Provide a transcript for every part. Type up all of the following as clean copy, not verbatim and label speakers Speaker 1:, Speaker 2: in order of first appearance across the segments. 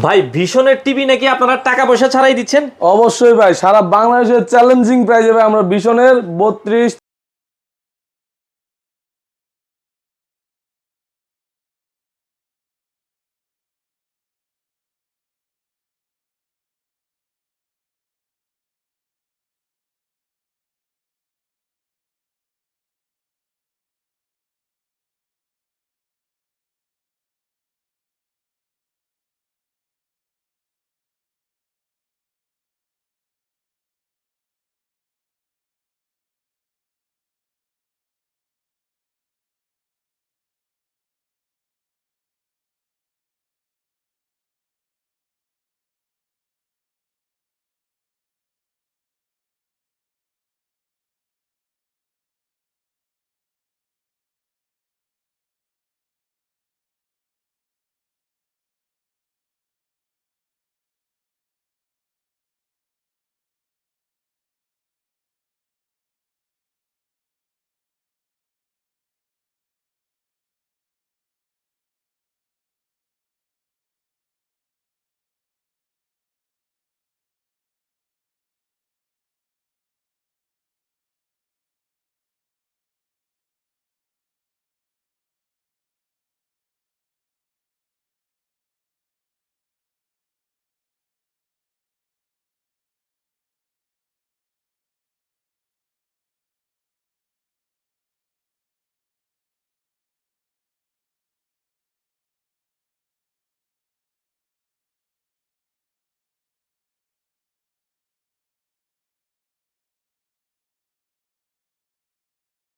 Speaker 1: ভাই ভীষণের টিভি নাকি আপনারা টাকা পয়সা ছাড়াই দিচ্ছেন?
Speaker 2: অবশ্যই ভাই, সারা বাংলাদেশের চ্যালেঞ্জিং প্রাইজে ভাই আমরা ভীষণের 32।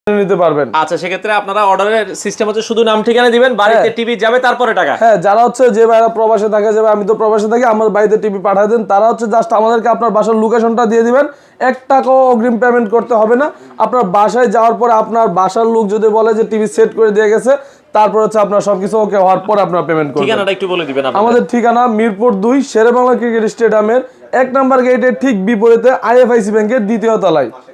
Speaker 2: নিতে পারবেন।
Speaker 1: আচ্ছা, সেক্ষেত্রে আপনারা অর্ডারের সিস্টেম হচ্ছে শুধু নাম ঠিকানা দিবেন, বাড়িতে টিভি যাবে তারপরে টাকা।
Speaker 2: হ্যাঁ, যারা হচ্ছে যে ভাইরা প্রবাসে থাকে, যাবে আমি তো প্রবাসে থাকি, আমার বাড়িতে টিভি পাঠিয়ে দেন, তারা হচ্ছে জাস্ট আমাদেরকে আপনার বাসার লোকেশনটা দিয়ে দিবেন, 1 টাকাও অগ্রিম পেমেন্ট করতে হবে না। আপনার বাসায় যাওয়ার পরে আপনার বাসার লোক যদি বলে যে টিভি সেট করে দিয়ে গেছে, তারপর হচ্ছে আপনার সবকিছু ওকে হওয়ার পর আপনার পেমেন্ট করবেন।
Speaker 1: ঠিকানাটা একটু বলে দিবেন আপনাদের।
Speaker 2: আমাদের ঠিকানা মিরপুর 2 শেরেবাংলা ক্রিকেট স্টেডিয়ামের 1 নাম্বার গেটের ঠিক বিপরীতে আইএফআইসি ব্যাংকের 2য় তলায়।